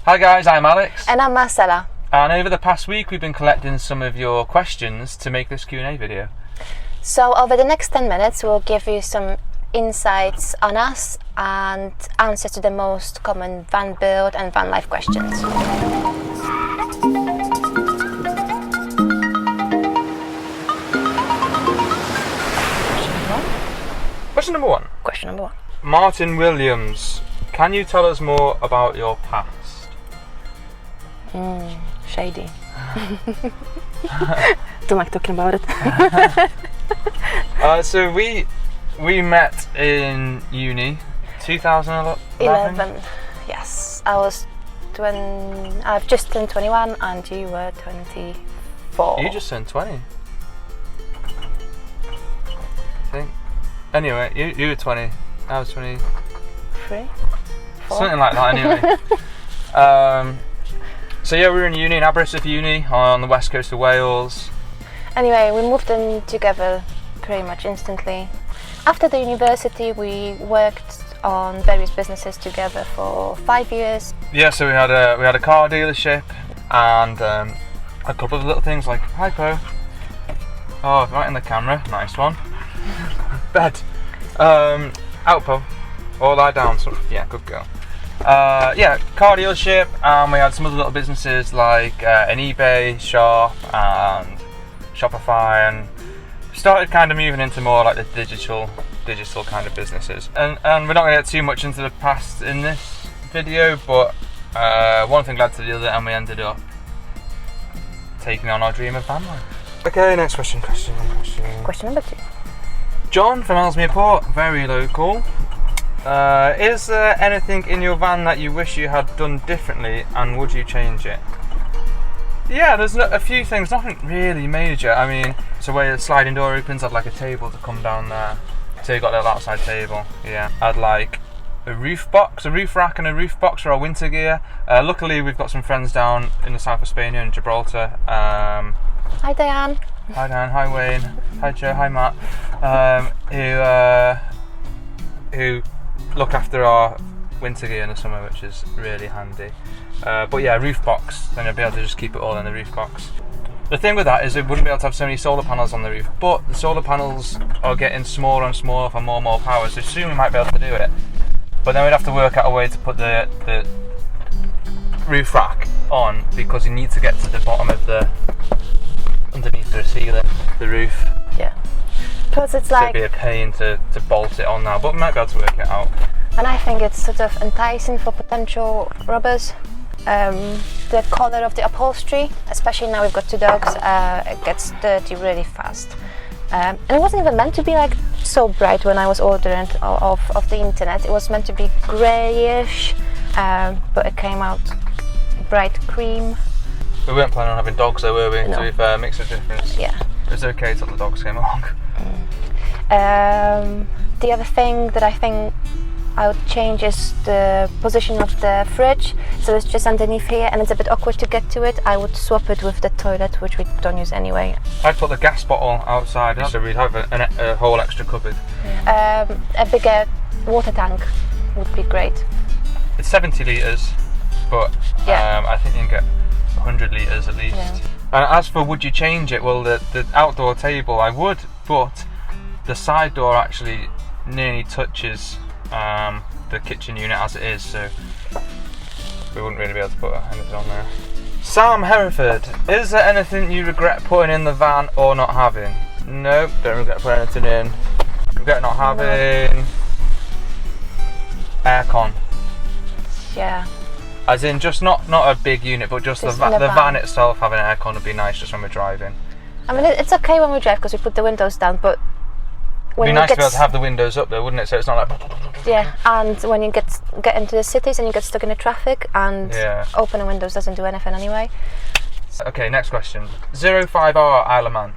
Hi guys, I'm Alex. And I'm Marcela. And over the past week we've been collecting some of your questions to make this Q&A video. So over the next 10 minutes we'll give you some insights on us and answers to the most common van build and van life questions. Question number one. Question number one. Martin Williams, can you tell us more about your past? Shady. Don't like talking about it. So we met in uni, 2011. Yes, I've just turned 21 and you were 24. You just turned 20. I think. Anyway, you were 20. I was 23. 4? Something like that. Anyway. So yeah, we were in uni, in Aberystwyth Uni, on the west coast of Wales. Anyway, we moved in together pretty much instantly. After the university, we worked on various businesses together for 5 years. Yeah, so we had a car dealership and a couple of little things like hypo. Oh, right in the camera, nice one. Bed, outpo, or lie down. So yeah, good girl. Yeah, car dealership, and we had some other little businesses like an eBay shop and Shopify, and started kind of moving into more like the digital kind of businesses. And we're not going to get too much into the past in this video, but one thing led to the other, and we ended up taking on our dream of van life. Okay, next question. Question number 2. John from 𝐂𝐪𝐮𝐢 Port, very local. Is there anything in your van that you wish you had done differently, and would you change it? Yeah, there's a few things, nothing really major. I mean, so where the sliding door opens, I'd like a table to come down there. So you've got a little outside table, yeah. I'd like a roof box, a roof rack and a roof box for our winter gear. Luckily we've got some friends down in the south of Spain here in Gibraltar. Hi Diane. Hi Dan, hi Wayne, hi Joe, hi Matt, who look after our winter gear in the summer, which is really handy. But yeah, roof box, then you'll be able to just keep it all in the roof box. The thing with that is it wouldn't be able to have so many solar panels on the roof, but the solar panels are getting smaller and smaller for more and more power, so soon we might be able to do it. But then we'd have to work out a way to put the roof rack on, because you need to get to the bottom of the, underneath the ceiling, the roof. Yeah. Plus it's so like, it'd be a pain to bolt it on now, but we might be able to work it out. and I think it's sort of enticing for potential robbers. The colour of the upholstery, especially now we've got 2 dogs, it gets dirty really fast. And it wasn't even meant to be like so bright when I was ordering it off the internet. It was meant to be greyish, but it came out bright cream. We weren't planning on having dogs though, were we? No. To be fair, it makes a difference. Yeah. It was okay till the dogs came along. The other thing that I think I would change is the position of the fridge. So it's just underneath here and it's a bit awkward to get to it. I would swap it with the toilet, which we don't use anyway. I'd put the gas bottle outside, so we'd have a whole extra cupboard. Yeah. A bigger water tank would be great. It's 70 litres, but Yeah. I think you can get 100 litres at least. Yeah. And as for would you change it, well the outdoor table I would, but the side door actually nearly touches the kitchen unit as it is, so we wouldn't really be able to put anything on there. Sam Hereford, is there anything you regret putting in the van or not having? Nope, don't regret putting anything in. Regret not having aircon. Yeah. As in just not a big unit, but just the van itself having aircon would be nice just when we're driving. I mean, it's okay when we drive because we put the windows down, but when it'd be nice to be able to have the windows up though, wouldn't it? So it's not like... Yeah, and when you get into the cities and you get stuck in the traffic, and opening windows doesn't do anything anyway. Okay, next question. 05R Isle of Man.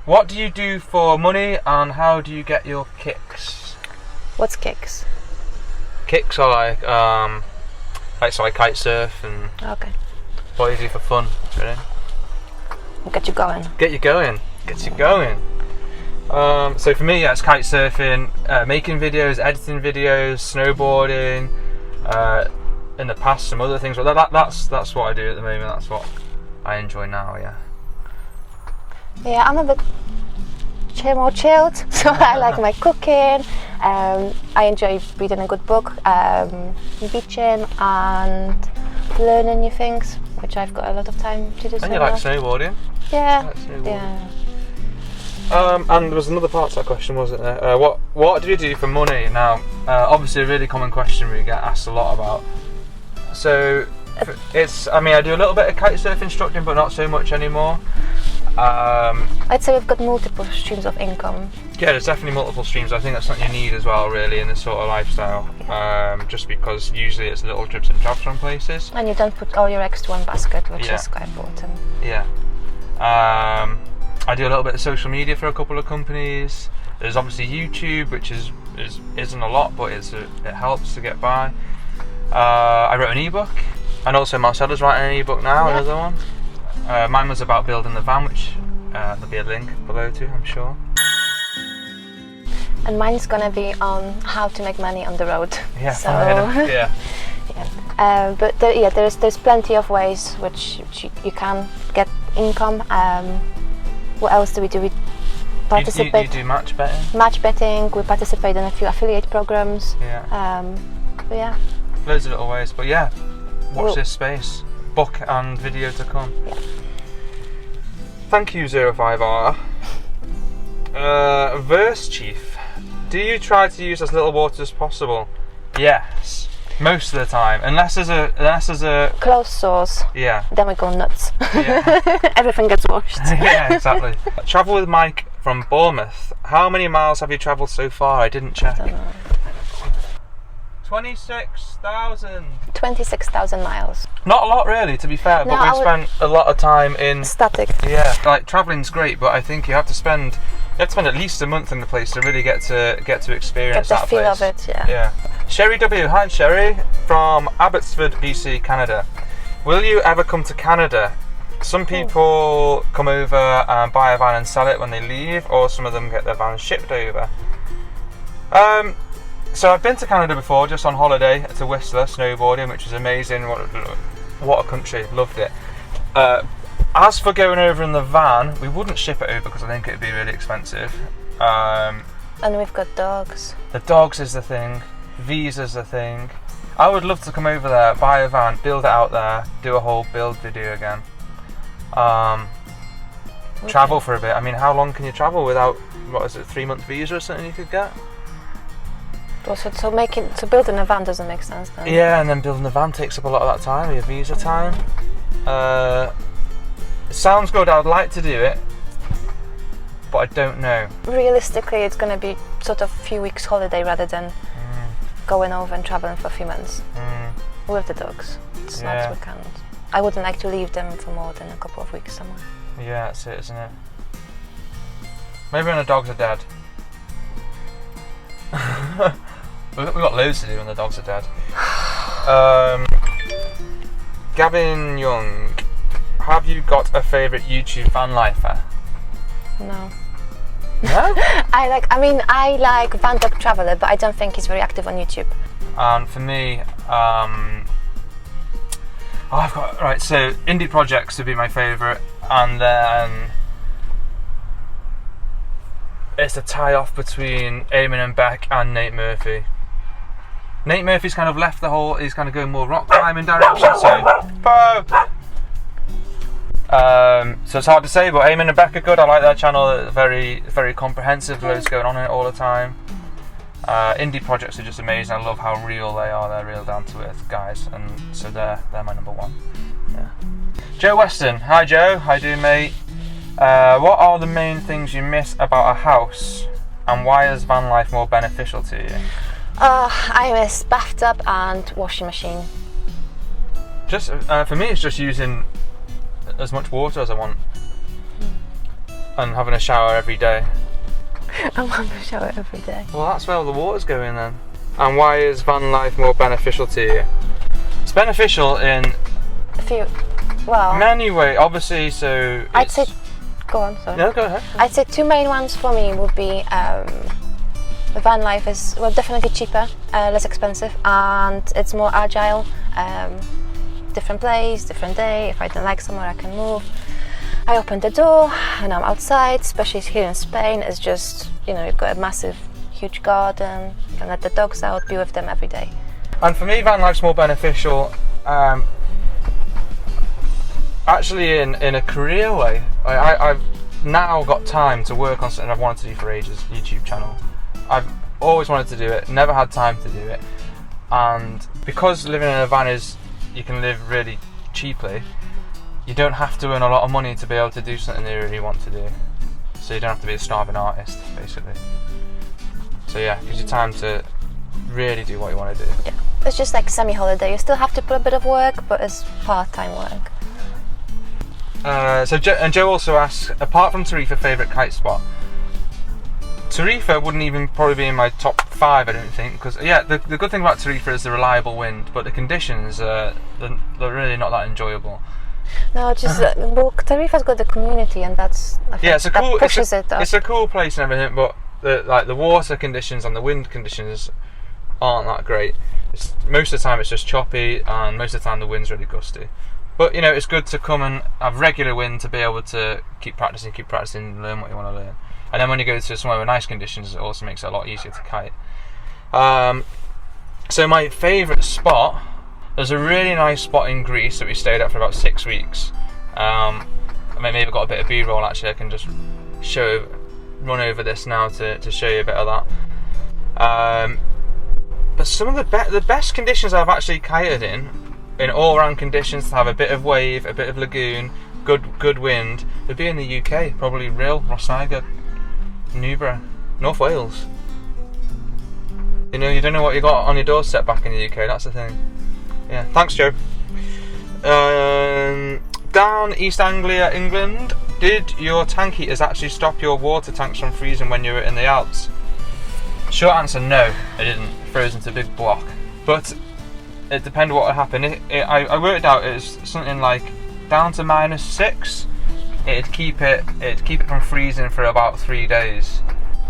What do you do for money and how do you get your kicks? What's kicks? Kicks are like so I kite surf and what do you do for fun, really? Get you going. Get you going. So for me, yeah, it's kite surfing, making videos, editing videos, snowboarding, in the past some other things, but that's what I do at the moment. That's what I enjoy now. Yeah. Yeah, I'm a bit more chilled, so I like my cooking. I enjoy reading a good book, beaching and learning new things, which I've got a lot of time to do. And you like snowboarding? Yeah. Like snowboarding. Yeah. And there was another part to that question, wasn't there? What do you do for money? Now, obviously a really common question we get asked a lot about. So I do a little bit of kite surf instructing, but not so much anymore. I'd say we've got multiple streams of income. Yeah, there's definitely multiple streams. I think that's something you need as well, really, in this sort of lifestyle. Just because usually it's little dribs and drabs from places. And you don't put all your eggs to one basket, which is quite important. Yeah. I do a little bit of social media for a couple of companies. There's obviously YouTube, which isn't a lot, but it helps to get by. I wrote an ebook, and also Marcela's writing an ebook now, another one. Mine was about building the van, which there'll be a link below too, I'm sure. And mine's gonna be on how to make money on the road. Yeah, so, yeah. But there's plenty of ways which you can get income. What else do? We participate. You do match betting? Match betting. We participate in a few affiliate programs. Yeah. But yeah. Loads of little ways, but yeah. Watch this space. Book and video to come. Yeah. Thank you, 05R. Verse Chief. Do you try to use as little water as possible? Yes. Most of the time, unless there's a close source. Yeah. Then we go nuts. Yeah. Everything gets washed. Yeah, exactly. Travel with Mike from Bournemouth. How many miles have you travelled so far? I didn't check. I don't know. 26,000. 26,000 miles. Not a lot, really, to be fair. No, but we've spent a lot of time in static. Yeah, like travelling's great, but I think you have to spend at least a month in the place to really get to experience that place. Get the feel of it, yeah. Yeah. Sherry W. Hi, Sherry from Abbotsford, BC, Canada. Will you ever come to Canada? Some people come over and buy a van and sell it when they leave, or some of them get their van shipped over. So I've been to Canada before, just on holiday to Whistler, snowboarding, which was amazing. What a country, loved it. As for going over in the van, we wouldn't ship it over because I think it'd be really expensive. And we've got dogs. The dogs is the thing, visa's the thing. I would love to come over there, buy a van, build it out there, do a whole build video again. Travel for a bit. I mean, how long can you travel without, 3-month visa or something you could get? So building a van doesn't make sense then. Yeah, and then building a van takes up a lot of that time, your visa time. It sounds good, I would like to do it, but I don't know. Realistically, it's going to be sort of a few weeks holiday rather than going over and traveling for a few months. With the dogs. It's not, we can't. I wouldn't like to leave them for more than a couple of weeks somewhere. Yeah, that's it, isn't it? Maybe when the dogs are dead. We've got loads to do when the dogs are dead. Gavin Young, have you got a favourite YouTube van lifer? No. No? I like Van Dog Traveller, but I don't think he's very active on YouTube. And for me, so indie projects would be my favourite, and then it's a tie-off between Eamon Bec and Nate Murphy. Nate Murphy's kind of left he's kind of going more rock climbing direction, so it's hard to say, but Eamon and Bec are good. I like their channel, they're very, very comprehensive, loads going on in it all the time. Indie projects are just amazing, I love how real they are, they're real down to earth guys, and so they're my number one. Yeah. Joe Weston, hi Joe, how you doing mate? What are the main things you miss about a house, and why is van life more beneficial to you? I miss bathtub and washing machine. Just for me, it's just using as much water as I want, and having a shower every day. I want a shower every day. Well, that's where all the water's going then. And why is van life more beneficial to you? It's beneficial in many ways, obviously. So I'd say. Go on, sorry. No, go ahead. I'd say two main ones for me would be The van life is, well, definitely cheaper, less expensive, and it's more agile. Different place, different day. If I don't like somewhere, I can move. I open the door and I'm outside, especially here in Spain. It's just, you know, you've got a massive, huge garden. You can let the dogs out, be with them every day. And for me, van life's more beneficial. Actually, in a career way, I've now got time to work on something I've wanted to do for ages. YouTube channel. I've always wanted to do it, never had time to do it, and because living in a van is, you can live really cheaply, you don't have to earn a lot of money to be able to do something that you really want to do. So you don't have to be a starving artist, basically. So yeah, it gives you time to really do what you want to do. Yeah, it's just like semi-holiday. You still have to put a bit of work, but it's part-time work. So Joe also asks, apart from Tarifa, favourite kite spot? Tarifa wouldn't even probably be in my top 5, I don't think, because yeah, the good thing about Tarifa is the reliable wind, but the conditions they're really not that enjoyable. No, just well, Tarifa's got the community, and that's, I think, yeah, it's a cool, that pushes it up. It's a cool place and everything, but the water conditions and the wind conditions aren't that great. Most of the time it's just choppy, and most of the time the wind's really gusty. But you know, it's good to come and have regular wind to be able to keep practicing, learn what you want to learn. And then when you go to somewhere with nice conditions, it also makes it a lot easier to kite. So my favourite spot, there's a really nice spot in Greece that we stayed at for about 6 weeks. I maybe I've got a bit of B-roll actually, I can just run over this now to show you a bit of that. But some of the best conditions I've actually kited in all-round conditions, to have a bit of wave, a bit of lagoon, good wind, would be in the UK, probably Rhyl, Rhossaigon, Newborough, North Wales. You know, you don't know what you got on your doorstep back in the UK, that's the thing. Yeah, thanks Joe. Down East Anglia, England, did your tank heaters actually stop your water tanks from freezing when you were in the Alps? Short answer, no, it didn't. It froze into a big block. But it depended what would happen. I worked out it was something like down to -6. It'd keep it from freezing for about 3 days.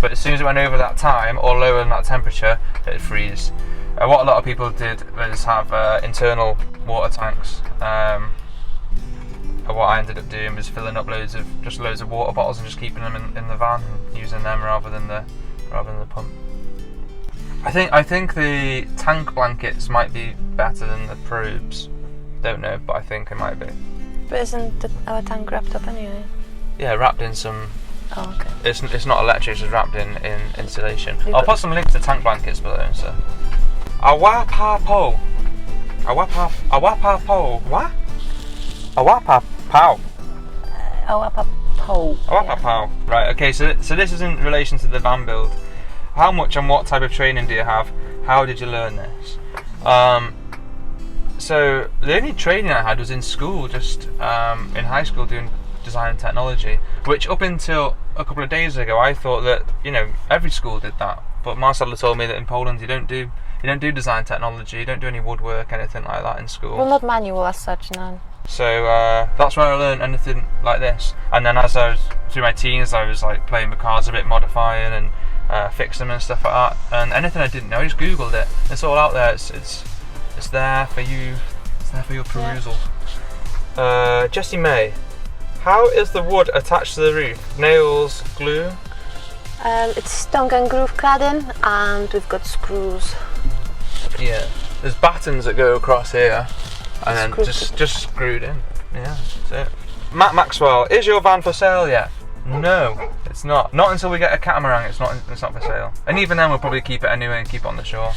But as soon as it went over that time, or lower than that temperature, it'd freeze. What a lot of people did was have internal water tanks. What I ended up doing was filling up loads of water bottles and just keeping them in the van and using them rather than the pump. I think the tank blankets might be better than the probes. Don't know, but I think it might be. But isn't our tank wrapped up anyway? Yeah, wrapped in some. Oh, okay. It's not electric, it's just wrapped in insulation. I'll put some links to tank blankets below. So. Awapapo. What? Awapapow. Awapapo. Right. Okay. So this is in relation to the van build. How much and what type of training do you have? How did you learn this? So the only training I had was in school, just in high school doing design and technology, which up until a couple of days ago I thought that, you know, every school did that. But Marcela told me that in Poland you don't do design technology, you don't do any woodwork, anything like that in school. Well, not manual as such, no. So that's where I learned anything like this. And then as I was through my teens, I was like playing with cars a bit, modifying and fix them and stuff like that. And anything I didn't know, I just googled it. It's all out there. It's there for you. It's there for your perusal. Yeah. Jessie May, how is the wood attached to the roof? Nails, glue? It's tongue and groove cladding, and we've got screws. Yeah, there's battens that go across here, and then just screwed in. Yeah, that's it. Matt Maxwell, is your van for sale yet? No, it's not. Not until we get a catamaran. It's not for sale. And even then, we'll probably keep it anyway and keep it on the shore.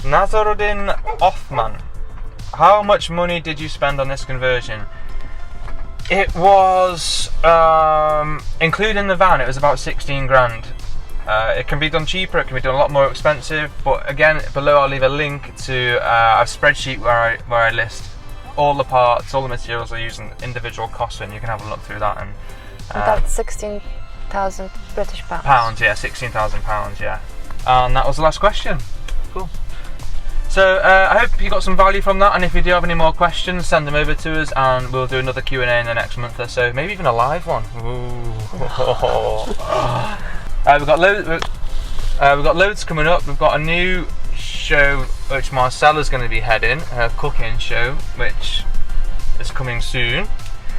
Nazaruddin Othman, how much money did you spend on this conversion? It was, including the van, it was about 16 grand. It can be done cheaper, it can be done a lot more expensive, but again, below I'll leave a link to a spreadsheet where I list all the parts, all the materials I use, and individual costs, and you can have a look through that. And that's 16,000 British pounds. Pounds, yeah, 16,000 pounds, yeah. And that was the last question. Cool. So I hope you got some value from that, and if you do have any more questions, send them over to us, and we'll do another Q&A in the next month or so, maybe even a live one. Ooh. We've got loads. We've got loads coming up. We've got a new show which Marcella's going to be heading, her cooking show, which is coming soon.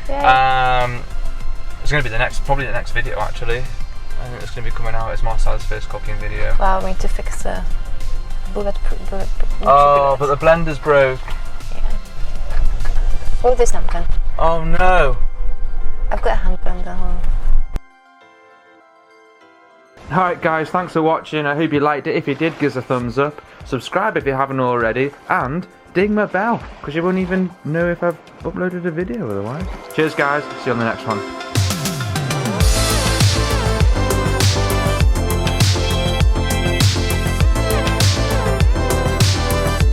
It's going to be probably the next video actually. I think it's going to be coming out as Marcella's first cooking video. Well, we need to fix the bullet. Oh, but the blender's broke. Yeah. Oh, this napkin. Oh no. I've got a hand blender. Alright guys, thanks for watching. I hope you liked it. If you did, give us a thumbs up. Subscribe if you haven't already. And ding my bell, because you won't even know if I've uploaded a video otherwise. Cheers guys, see you on the next one.